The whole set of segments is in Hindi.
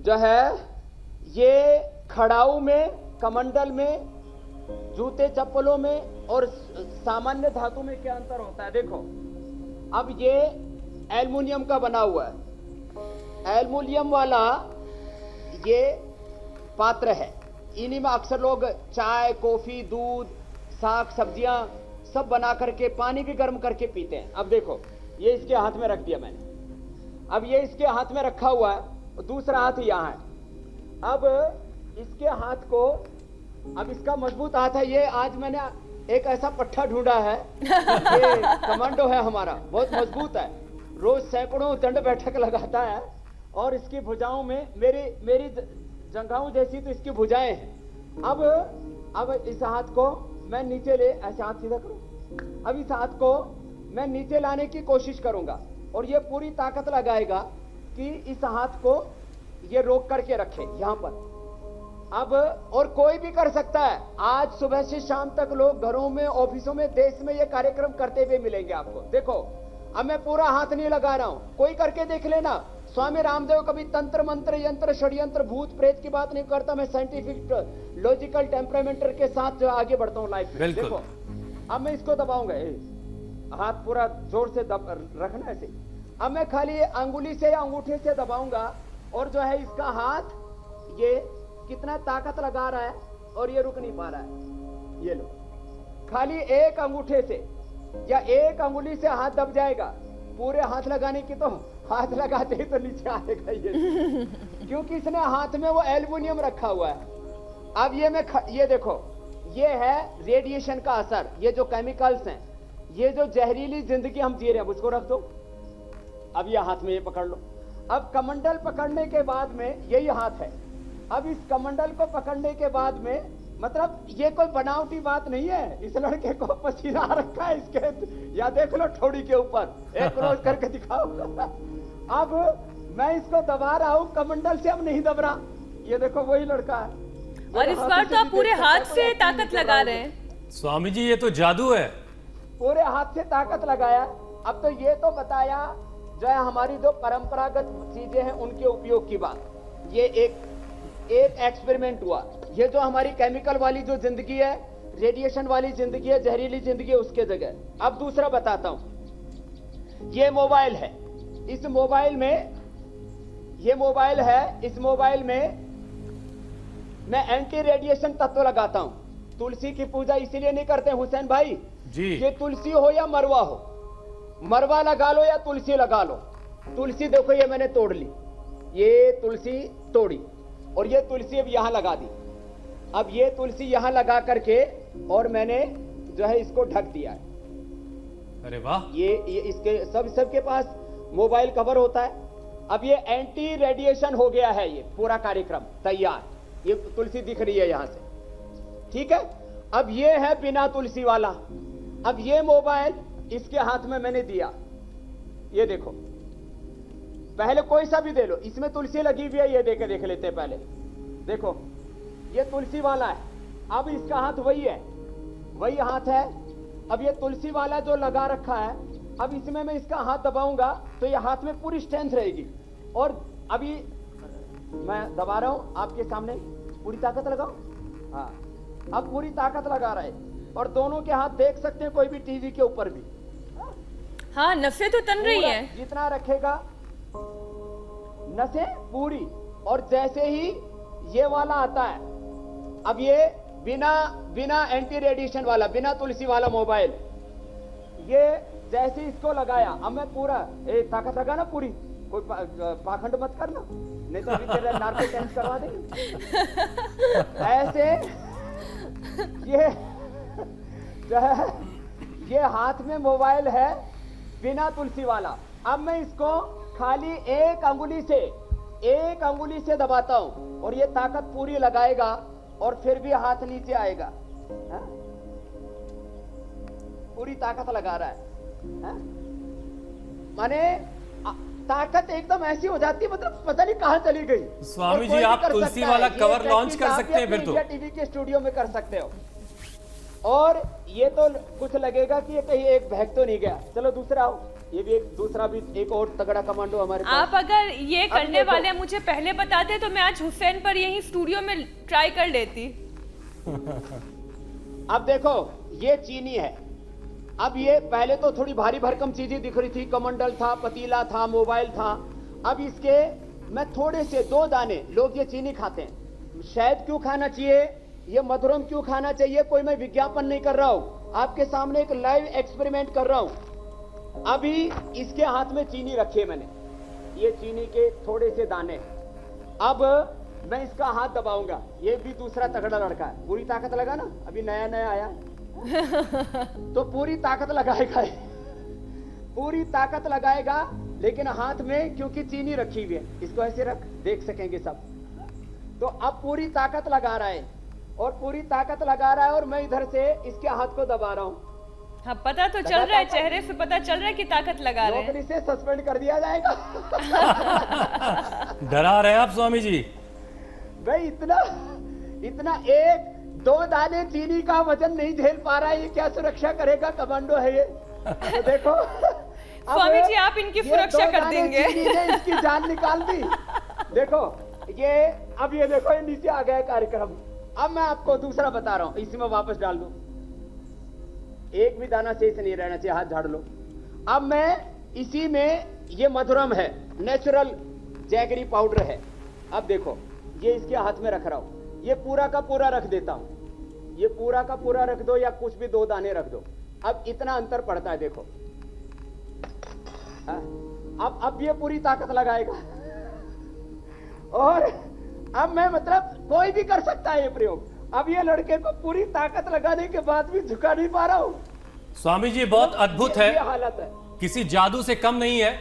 जो है ये खड़ाऊ में, कमंडल में, जूते चप्पलों में और सामान्य धातु में क्या अंतर होता है? देखो, अब ये एल्युमिनियम का बना हुआ है। एल्युमिनियम वाला ये पात्र है, इन्हीं में अक्सर लोग चाय, कॉफी, दूध, साग, सब्जियां सब बना करके, पानी भी गर्म करके पीते हैं। अब देखो, ये इसके हाथ में रख दिया मैंने, अब ये इसके हाथ में रखा हुआ है, दूसरा हाथ यहां है। अब इसके हाथ को, अब इसका मजबूत हाथ है, ये आज मैंने एक ऐसा पट्टा ढूंढा है, ये कमांडो है हमारा, बहुत मजबूत है, रोज सैकड़ों दंड बैठक लगाता है और इसकी भुजाओं में मेरी जंघाओं जैसी तो इसकी भुजाएं हैं। अब इस हाथ को मैं नीचे ले, ऐसे हाथ सीधा करूं, अब इस हाथ को मैं नीचे लाने की कोशिश करूंगा और ये पूरी ताकत लगाएगा कि इस हाथ को ये रोक करके रखे यहां पर। अब और कोई भी कर सकता है, आज सुबह से शाम तक लोग घरों में, ऑफिसों में, देश में ये कार्यक्रम करते हुए मिलेंगे आपको। देखो, अब मैं पूरा हाथ नहीं लगा रहा हूं, कोई करके देख लेना। स्वामी रामदेव कभी तंत्र मंत्र यंत्र षड्यंत्र भूत प्रेत की बात नहीं करता, मैं साइंटिफिक लॉजिकल टेम्परामेंटर के साथ जो आगे बढ़ता हूं लाइफ में। देखो, अब मैं इसको दबाऊंगा, हाथ पूरा जोर से रखना ऐसे। अब मैं खाली अंगुली से या अंगूठे से दबाऊंगा और जो है इसका हाथ ये कितना ताकत लगा रहा है और ये रुक नहीं पा रहा है। ये लो, खाली एक अंगूठे से या एक अंगुली से हाथ दब जाएगा। पूरे हाथ लगाने की तो हाथ लगाते ही तो नीचे आएगा ये क्योंकि इसने हाथ में वो एल्युमिनियम रखा हुआ है। अब ये देखो, ये है रेडिएशन का असर, ये जो केमिकल्स हैं, ये जो जहरीली जिंदगी हम जी रहे हैं, उसको रख दो। अब ये हाथ में ये पकड़ लो। अब कमंडल पकड़ने के बाद में यही हाथ है। अब इस कमंडल को पकड़ने के बाद में, मतलब ये कोई बनावटी बात नहीं है, इस लड़के को पसीना आ रखा है इसके, या देख लो ठोड़ी के ऊपर एक रोज करके दिखाओ अब मैं इसको दबा रहा हूं कमंडल से, अब नहीं दब रहा। ये देखो वही लड़का है, और इस बार तो आप पूरे हाथ से ताकत लगा रहे हैं। स्वामी जी, ये तो जादू है। पूरे हाथ से ताकत लगाया। अब तो ये तो बताया जो है हमारी जो परंपरागत चीजें हैं उनके उपयोग की बात। ये एक एक्सपेरिमेंट हुआ। ये जो हमारी केमिकल वाली जो जिंदगी है, रेडिएशन वाली जिंदगी है, जहरीली जिंदगी है, उसके जगह अब दूसरा बताता हूं। ये मोबाइल है, इस मोबाइल में, ये मोबाइल है, इस मोबाइल में मैं एंटी रेडिएशन तत्व लगाता हूं। तुलसी की पूजा इसीलिए नहीं करते हुसैन भाई जी, ये तुलसी हो या मरवा हो, मरवा लगा लो या तुलसी लगा लो। तुलसी देखो, ये मैंने तोड़ ली, ये तुलसी तोड़ी और ये तुलसी अब यहां लगा दी। अब ये तुलसी यहां लगा करके और मैंने जो है इसको ढक दिया है। अरे वाह, ये इसके सबके पास मोबाइल कवर होता है। अब ये एंटी रेडिएशन हो गया है, ये पूरा कार्यक्रम तैयार। ये तुलसी दिख रही है यहां से, ठीक है। अब ये है बिना तुलसी वाला। अब ये मोबाइल इसके हाथ में मैंने दिया, ये देखो, पहले कोई सा भी दे लो, इसमें तुलसी लगी हुई है, ये देख लेते हैं पहले। देखो, ये तुलसी वाला है। अब इसका हाथ वही है, वही हाथ है। अब ये तुलसी वाला जो लगा रखा है, अब इसमें मैं इसका हाथ दबाऊंगा तो ये हाथ में पूरी स्ट्रेंथ रहेगी। और अभी मैं दबा रहा हूं आपके सामने, पूरी ताकत लगाओ। हाँ, अब पूरी ताकत लगा रहा है और दोनों के हाथ देख सकते हैं, कोई भी टीवी के ऊपर भी। हाँ, नसें तो तन रही है। जितना रखेगा नसें पूरी। और जैसे ही ये वाला आता है, अब ये बिना एंटी रेडिएशन वाला, बिना तुलसी वाला मोबाइल, ये जैसे इसको लगाया, अब मैं पूरा ताकत लगा ना पूरी, कोई पाखंड मत करना, नहीं तो अभी तेरा नार्को टेस्ट करवा देंगे ऐसे। ये जो है, ये हाथ में मोबाइल है बिना तुलसी वाला। अब मैं इसको खाली एक अंगुली से दबाता हूं और ये ताकत पूरी लगाएगा और फिर भी हाथ नीचे आएगा। हा? पूरी ताकत लगा रहा है, माने ताकत एकदम ऐसी हो जाती है, मतलब पता नहीं कहां चली गई। स्वामी जी, आप तुलसी वाला कवर लॉन्च कर सकते हैं फिर तो। टीवी के स्टूडियो में कर सकते हो। और ये तो कुछ लगेगा कि ये कहीं एक बहक तो नहीं गया। चलो दूसरा आओ। ये भी एक दूसरा भी एक और तगड़ा कमांडो हमारे पास। आप अगर ये अब करने देखो। वाले मुझे पहले बताते तो मैं आज हुसैन पर यही स्टूडियो में ट्राई कर लेती। अब देखो ये चीनी है। अब ये पहले तो थोड़ी भारी भरकम चीजें दिख रही थी, कमंडल था, पतीला था, मोबाइल था। अब इसके मैं थोड़े से 2 दाने, लोग ये चीनी खाते हैं, शायद क्यों खाना चाहिए, ये मधुरम क्यों खाना चाहिए, कोई मैं विज्ञापन नहीं कर रहा हूं, आपके सामने एक लाइव एक्सपेरिमेंट कर रहा हूं। अभी इसके हाथ में चीनी रखी है मैंने, ये चीनी के थोड़े से दाने। अब मैं इसका हाथ दबाऊंगा, ये भी दूसरा तगड़ा लड़का है, पूरी ताकत लगा ना, अभी नया नया आया तो पूरी ताकत लगाएगा, पूरी ताकत लगाएगा, लेकिन हाथ में क्योंकि चीनी रखी हुई है, इसको ऐसे रख, देख सकेंगे सब। तो अब पूरी ताकत लगा रहा है, और पूरी ताकत लगा रहा है, और मैं इधर से इसके हाथ को दबा रहा हूं। हाँ, पता तो चल रहा है, चेहरे से पता चल रहा है कि ताकत लगा रहे हैं। नौकरी से सस्पेंड कर दिया जाएगा। डरा रहे हैं आप स्वामी जी। भाई इतना 1-2 दाने चीनी का वजन नहीं झेल पा रहा है, ये क्या सुरक्षा करेगा, कमांडो है ये। तो देखो अब स्वामी जी आप इनकी ये सुरक्षा 2 कर दाने देंगे। चीनी ने इसकी जान निकाल दी। देखो ये अब ये देखो ये नीचे आ गया कार्यक्रम। अब मैं आपको दूसरा बता रहा हूं, इसी में वापस डाल दो, एक भी दाना शेष नहीं रहना चाहिए, हाथ झाड़ लो। अब मैं इसी में, ये मधुरम है, नेचुरल जैगरी पाउडर है। अब देखो ये इसके हाथ में रख रहा हूं, ये पूरा का पूरा रख देता हूं, ये पूरा का पूरा रख दो, या कुछ भी 2 दाने रख दो। अब इतना अंतर पड़ता है, देखो। अब ये पूरी ताकत लगाएगा, और अब मैं मतलब कोई भी कर सकता है ये प्रयोग। अब ये लड़के को पूरी ताकत लगाने के बाद भी झुका नहीं पा रहा हूं। स्वामी जी बहुत अद्भुत है, ये हालत है, किसी जादू से कम नहीं है।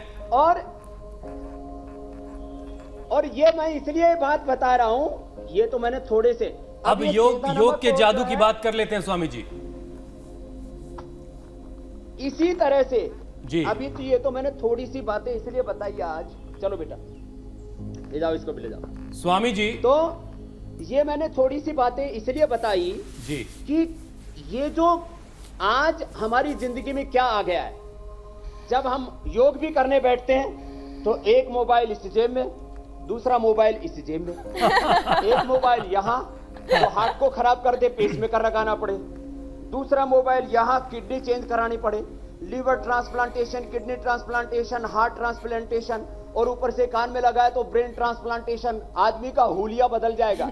और ये मैं इसलिए बात बता रहा हूं, ये तो मैंने थोड़े से। अब ये योग सेंधा योग नमक के को जादू जो की है, बात कर लेते हैं स्वामी जी। इसी तरह से जी। अभी तो ये तो मैंने थोड़ी सी बातें इसलिए बताई आज। चलो बेटा ले जाओ, इसको भी ले जाओ। स्वामी जी तो ये मैंने थोड़ी सी बातें इसलिए बताई जी कि ये जो आज हमारी जिंदगी में क्या आ गया है, जब हम योग भी करने बैठते हैं तो एक मोबाइल इस जेब में, दूसरा मोबाइल इस जेब में, एक मोबाइल यहाँ तो हार्ट को खराब कर दे, पेसमेकर लगाना पड़े, दूसरा मोबाइल यहाँ किडनी चेंज करानी पड़े, liver transplantation, kidney transplantation, heart transplantation, और ऊपर से कान में लगाया तो ब्रेन ट्रांसप्लांटेशन। आदमी का हुलिया बदल जाएगा।